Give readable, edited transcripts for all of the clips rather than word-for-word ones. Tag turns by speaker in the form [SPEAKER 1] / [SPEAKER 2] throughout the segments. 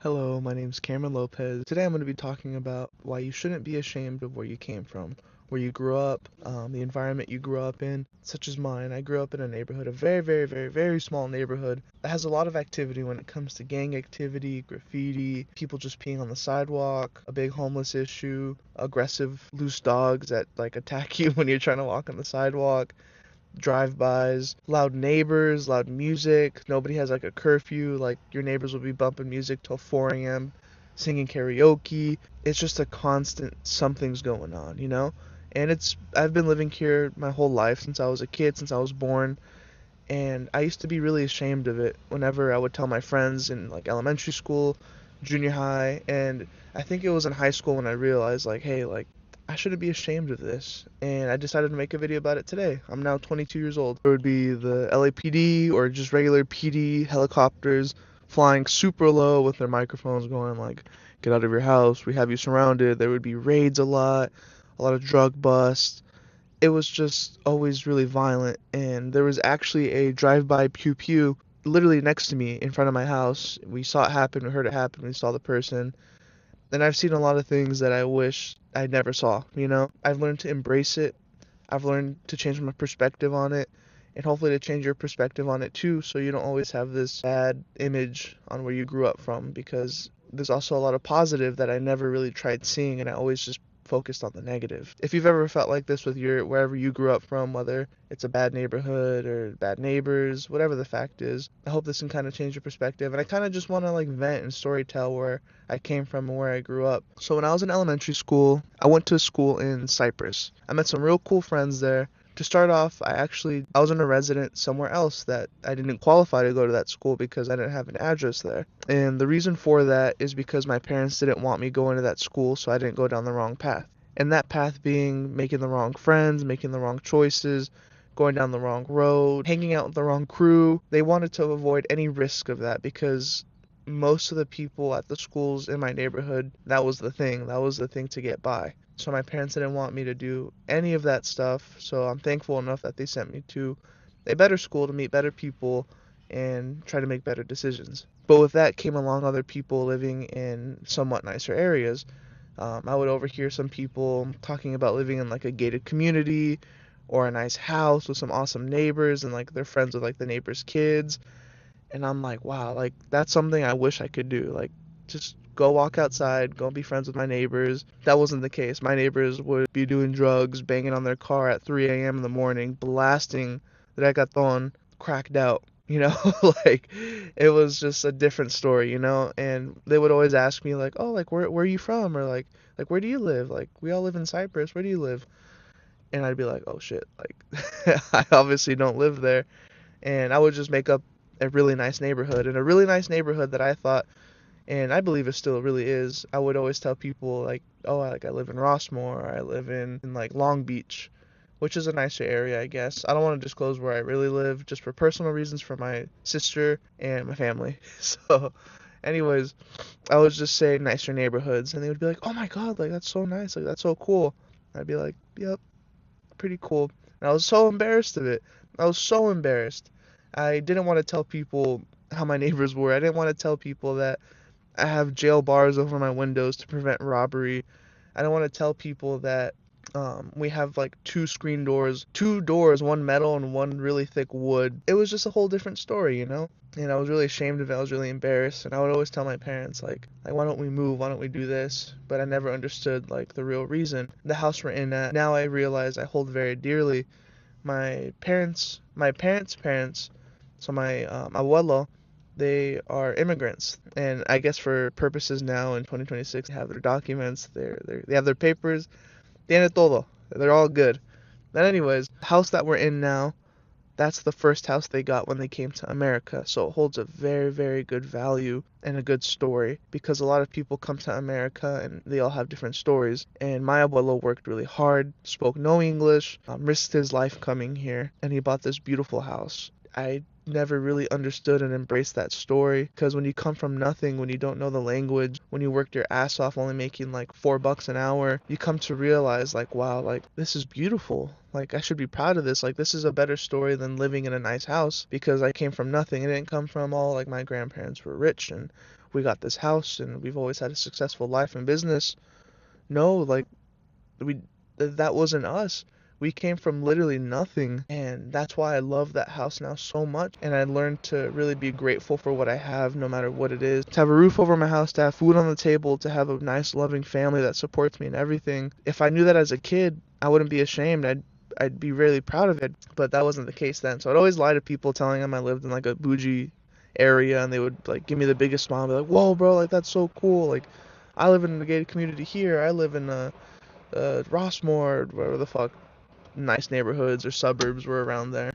[SPEAKER 1] Hello, my name's Cameron Lopez. Today I'm going to be talking about why you shouldn't be ashamed of where you came from, where you grew up, the environment you grew up in, such as mine. I grew up in a neighborhood, a very, very, very, very small neighborhood that has a lot of activity when it comes to gang activity, graffiti, people just peeing on the sidewalk, a big homeless issue, aggressive loose dogs that attack you when you're trying to walk on the sidewalk, drive-bys, loud neighbors, loud music. Nobody has a curfew. Like your neighbors will be bumping music till 4 a.m., singing karaoke. It's just a constant something's going on. And I've been living here my whole life since I was a kid, since I was born, and I used to be really ashamed of it whenever I would tell my friends in elementary school, junior high, and I think it was in high school when I realized hey, I shouldn't be ashamed of this. And I decided to make a video about it today. I'm now 22 years old. There would be the LAPD or just regular PD helicopters flying super low with their microphones going get out of your house, we have you surrounded. There would be raids a lot of drug busts. It was just always really violent, and there was actually a drive-by pew pew literally next to me in front of my house. We saw it happen, we heard it happen, we saw the person, and I've seen a lot of things that I wish I never saw. I've learned to embrace it. I've learned to change my perspective on it, and hopefully to change your perspective on it too, so you don't always have this bad image on where you grew up from, because there's also a lot of positive that I never really tried seeing, and I always just focused on the negative. If you've ever felt like this with wherever you grew up from, whether it's a bad neighborhood or bad neighbors, whatever the fact is, I hope this can kind of change your perspective. And I kind of just want to vent and story tell where I came from and where I grew up. So when I was in elementary school, I went to a school in Cyprus. I met some real cool friends there. To start off, I was in a resident somewhere else that I didn't qualify to go to that school because I didn't have an address there. And the reason for that is because my parents didn't want me going to that school, so I didn't go down the wrong path. And that path being making the wrong friends, making the wrong choices, going down the wrong road, hanging out with the wrong crew. They wanted to avoid any risk of that because most of the people at the schools in my neighborhood, that was the thing. That was the thing to get by. So my parents didn't want me to do any of that stuff. So I'm thankful enough that they sent me to a better school to meet better people and try to make better decisions. But with that came along other people living in somewhat nicer areas. I would overhear some people talking about living in a gated community or a nice house with some awesome neighbors and they're friends with the neighbors' kids. And I'm like, wow, that's something I wish I could do. Just go walk outside, go be friends with my neighbors. That wasn't the case. My neighbors would be doing drugs, banging on their car at 3 a.m. in the morning, blasting reggaeton, cracked out. Like it was just a different story. And they would always ask me oh, where are you from? Or where do you live? We all live in Cyprus. Where do you live? And I'd be like, oh shit, I obviously don't live there. And I would just make up a really nice neighborhood, and a really nice neighborhood that I thought, and I believe it still really is. I would always tell people oh, I live in Rossmore, or I live in Long Beach, which is a nicer area, I guess. I don't want to disclose where I really live, just for personal reasons for my sister and my family. So, anyways, I would just say nicer neighborhoods, and they would be like, oh my God, that's so nice, that's so cool. I'd be like, yep, pretty cool. And I was so embarrassed of it. I was so embarrassed. I didn't want to tell people how my neighbors were. I didn't want to tell people that I have jail bars over my windows to prevent robbery. I don't want to tell people that we have two doors, one metal and one really thick wood. It was just a whole different story. And I was really ashamed of it. I was really embarrassed, and I would always tell my parents why don't we move? Why don't we do this? But I never understood the real reason. The house we're in at now, I realize I hold very dearly. My parents' parents, so my abuelo, they are immigrants, and I guess for purposes now in 2026, they have their documents, they have their papers, tiene todo. They're all good. But anyways, the house that we're in now, that's the first house they got when they came to America, so it holds a very, very good value and a good story because a lot of people come to America and they all have different stories. And my abuelo worked really hard, spoke no English, risked his life coming here, and he bought this beautiful house. I never really understood and embraced that story because when you come from nothing, when you don't know the language, when you worked your ass off only making $4 an hour, you come to realize wow, this is beautiful. I should be proud of this. This is a better story than living in a nice house because I came from nothing. I didn't come from all my grandparents were rich and we got this house and we've always had a successful life and business. No, like we that wasn't us. We came from literally nothing, and that's why I love that house now so much. And I learned to really be grateful for what I have, no matter what it is. To have a roof over my house, to have food on the table, to have a nice, loving family that supports me and everything. If I knew that as a kid, I wouldn't be ashamed. I'd be really proud of it, but that wasn't the case then. So I'd always lie to people telling them I lived in like a bougie area, and they would like give me the biggest smile and be like, "Whoa, bro, like that's so cool. Like I live in a gated community here. I live in Rossmore, whatever the fuck nice neighborhoods or suburbs were around there."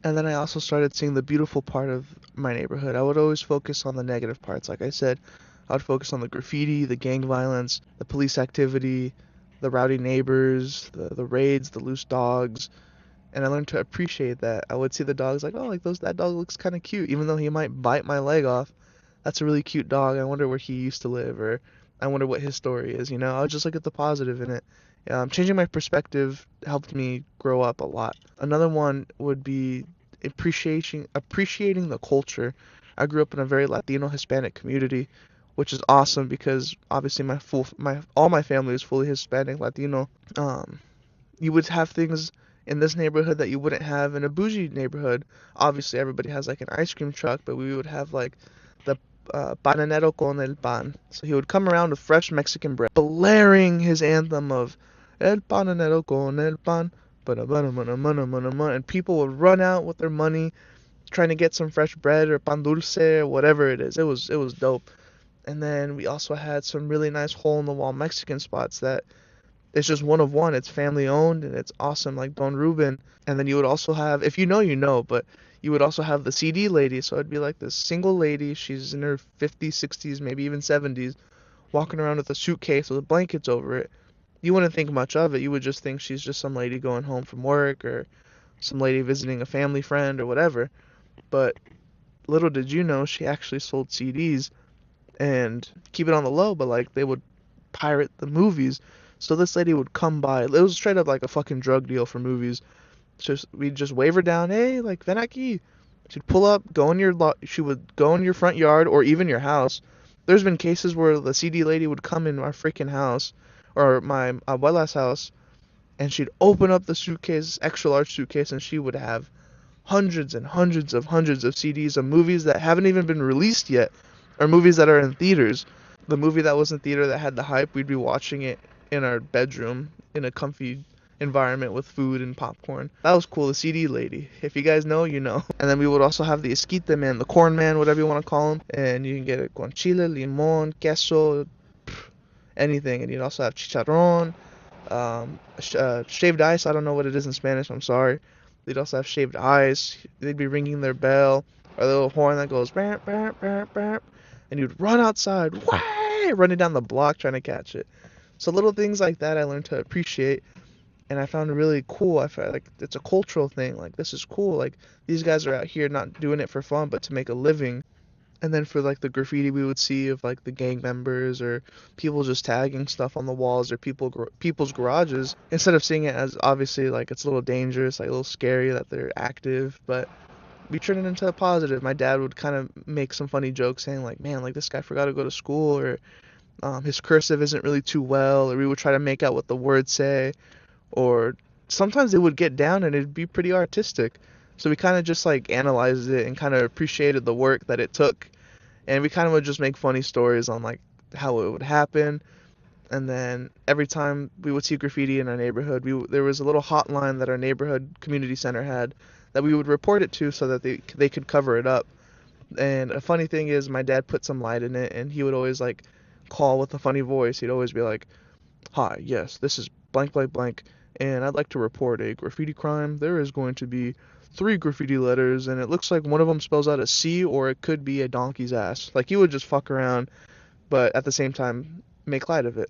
[SPEAKER 1] And then I also started seeing the beautiful part of my neighborhood. I would always focus on the negative parts. Like I said, I would focus on the graffiti, the gang violence, the police activity, the rowdy neighbors, the raids, the loose dogs. And I learned to appreciate that. I would see the dogs like, oh, like that dog looks kind of cute, even though he might bite my leg off. That's a really cute dog. I wonder where he used to live, or I wonder what his story is. I would just look at the positive in it. Changing my perspective helped me grow up a lot. Another one would be appreciating the culture. I grew up in a very Latino Hispanic community, which is awesome because obviously all my family is fully Hispanic Latino. You would have things in this neighborhood that you wouldn't have in a bougie neighborhood. Obviously, everybody has like an ice cream truck, but we would have like the pananero con el pan. So he would come around with fresh Mexican bread, blaring his anthem of el pananero con el pan, and people would run out with their money trying to get some fresh bread or pan dulce or whatever it is. It was dope. And then we also had some really nice hole in the wall Mexican spots that it's just one of one. It's family owned and it's awesome, like Don Ruben. And then you would also have, if you know, you know, but you would also have the CD lady. So it'd be like this single lady. She's in her 50s, 60s, maybe even 70s, walking around with a suitcase with blankets over it. You wouldn't think much of it. You would just think she's just some lady going home from work or some lady visiting a family friend or whatever. But little did you know, she actually sold CDs and keep it on the low, but like they would pirate the movies. So this lady would come by. It was straight up like a fucking drug deal for movies. So we'd just wave her down, hey, like ven aquí. She'd pull up, she would go in your front yard or even your house. There's been cases where the CD lady would come in our freaking house or my abuela's house, and she'd open up the suitcase, extra large suitcase, and she would have hundreds and hundreds of CDs of movies that haven't even been released yet, or movies that are in theaters. The movie that was in theater that had the hype, we'd be watching it in our bedroom in a comfy environment with food and popcorn. That was cool, the CD lady. If you guys know, you know. And then we would also have the esquite man, the corn man, whatever you want to call him. And you can get it con chile, limon, queso, anything. And you'd also have chicharron, shaved ice. I don't know what it is in Spanish, I'm sorry. They'd also have shaved ice. They'd be ringing their bell, or the little horn that goes, bam, bam, bam, bam. And you'd run outside, running down the block trying to catch it. So little things like that I learned to appreciate, and I found it really cool. I felt like it's a cultural thing. Like, this is cool. Like, these guys are out here not doing it for fun, but to make a living. And then for like the graffiti we would see of like the gang members or people just tagging stuff on the walls or people's garages, instead of seeing it as obviously like it's a little dangerous, like a little scary that they're active, but we turn it into a positive. My dad would kind of make some funny jokes saying like, man, like this guy forgot to go to school, or his cursive isn't really too well, or we would try to make out what the words say, or sometimes it would get down and it'd be pretty artistic. So we kind of just like analyzed it and kind of appreciated the work that it took, and we kind of would just make funny stories on like how it would happen. And then every time we would see graffiti in our neighborhood, there was a little hotline that our neighborhood community center had that we would report it to so that they could cover it up. And a funny thing is, my dad put some light in it, and he would always like call with a funny voice. He'd always be like, "Hi, yes, this is blank blank blank, and I'd like to report a graffiti crime. There is going to be 3 graffiti letters, and it looks like one of them spells out a C, or it could be a donkey's ass." Like, he would just fuck around, but at the same time make light of it.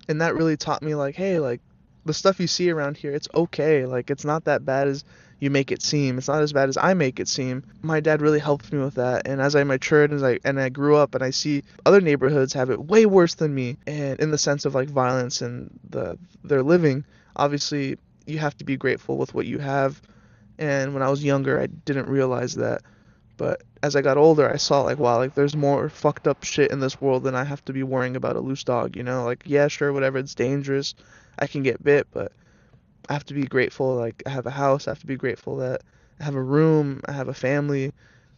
[SPEAKER 1] And that really taught me, like, hey, like, the stuff you see around here, it's okay. Like, it's not that bad as you make it seem. It's not as bad as I make it seem. My dad really helped me with that. And as I matured and I grew up and I see other neighborhoods have it way worse than me, and in the sense of like violence and their living, obviously you have to be grateful with what you have. And when I was younger, I didn't realize that. But as I got older, I saw like, wow, like there's more fucked up shit in this world than I have to be worrying about a loose dog, you know? Like, yeah, sure, whatever, it's dangerous. I can get bit, but I have to be grateful like I have a house. I have to be grateful that I have a room, I have a family,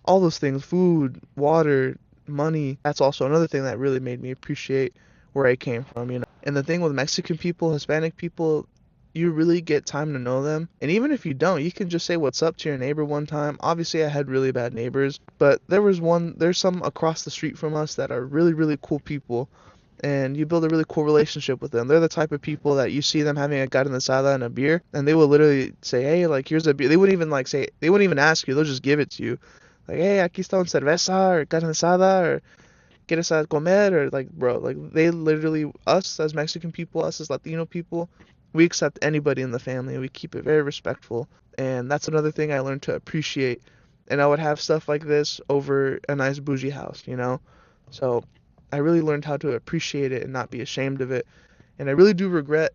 [SPEAKER 1] all those things, food, water, money. That's also another thing that really made me appreciate where I came from, you know. And the thing with Mexican people, Hispanic people, you really get time to know them. And even if you don't, you can just say what's up to your neighbor one time. Obviously, I had really bad neighbors, but there's some across the street from us that are really, really cool people, and you build a really cool relationship with them. They're the type of people that you see them having a carne asada and a beer, and they will literally say, "Hey, like here's a beer." They wouldn't even like say, they wouldn't even ask you. They'll just give it to you, like, "Hey, aquí está un cerveza or carne asada or quieres a comer," or like, bro, like they literally, us as Mexican people, us as Latino people, we accept anybody in the family and we keep it very respectful. And that's another thing I learned to appreciate. And I would have stuff like this over a nice bougie house, you know? So I really learned how to appreciate it and not be ashamed of it. And I really do regret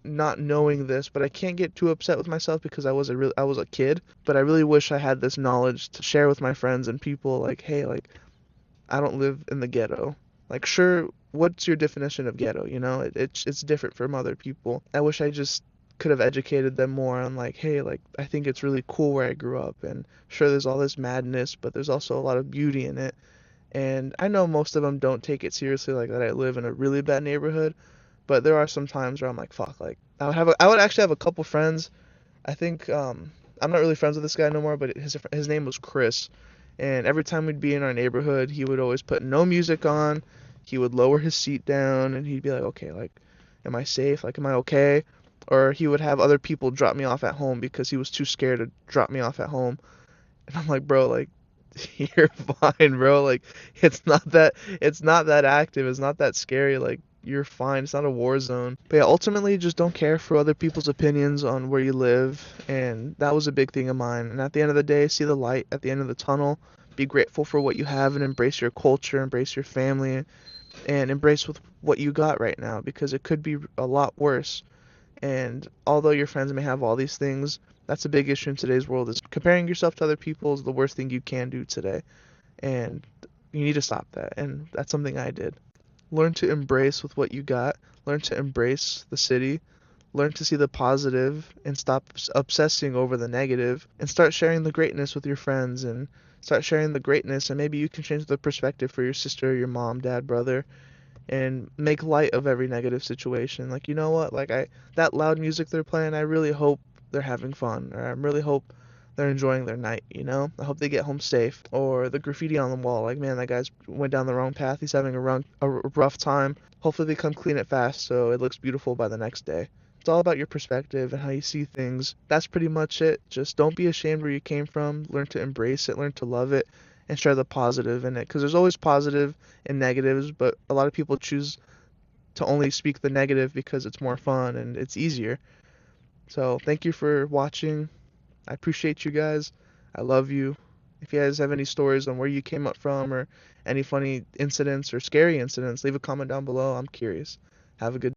[SPEAKER 1] not knowing this, but I can't get too upset with myself because I was a kid, but I really wish I had this knowledge to share with my friends and people like, hey, like I don't live in the ghetto. Like, sure, what's your definition of ghetto? You know, it's different from other people. I wish I just could have educated them more on like, hey, like I think it's really cool where I grew up, and sure, there's all this madness, but there's also a lot of beauty in it. And I know most of them don't take it seriously, like that I live in a really bad neighborhood, but there are some times where I'm like, fuck, like I would actually have a couple friends. I think I'm not really friends with this guy no more, but his name was Chris. And every time we'd be in our neighborhood, he would always put no music on. He would lower his seat down and he'd be like, "Okay, like am I safe? Like am I okay?" Or he would have other people drop me off at home because he was too scared to drop me off at home. And I'm like, "Bro, like you're fine, bro. Like it's not that active. It's not that scary. Like you're fine. It's not a war zone." But yeah, ultimately just don't care for other people's opinions on where you live, and that was a big thing of mine. And at the end of the day, see the light at the end of the tunnel. Be grateful for what you have and embrace your culture, embrace your family, and embrace with what you got right now because it could be a lot worse. And although your friends may have all these things, that's a big issue in today's world is comparing yourself to other people is the worst thing you can do today. And you need to stop that. And that's something I did. Learn to embrace with what you got. Learn to embrace the city. Learn to see the positive and stop obsessing over the negative and start sharing the greatness with your friends and start sharing the greatness and maybe you can change the perspective for your sister, your mom, dad, brother, and make light of every negative situation. Like, you know what? Like that loud music they're playing, I really hope they're having fun, or I really hope they're enjoying their night, you know? I hope they get home safe. Or the graffiti on the wall, like, man, that guy's went down the wrong path. He's having a rough time. Hopefully they come clean it fast so it looks beautiful by the next day. It's all about your perspective and how you see things. That's pretty much it. Just don't be ashamed where you came from. Learn to embrace it, learn to love it, and share the positive in it. Because there's always positive and negatives, but a lot of people choose to only speak the negative because it's more fun and it's easier. So thank you for watching. I appreciate you guys. I love you. If you guys have any stories on where you came up from or any funny incidents or scary incidents, leave a comment down below. I'm curious. Have a good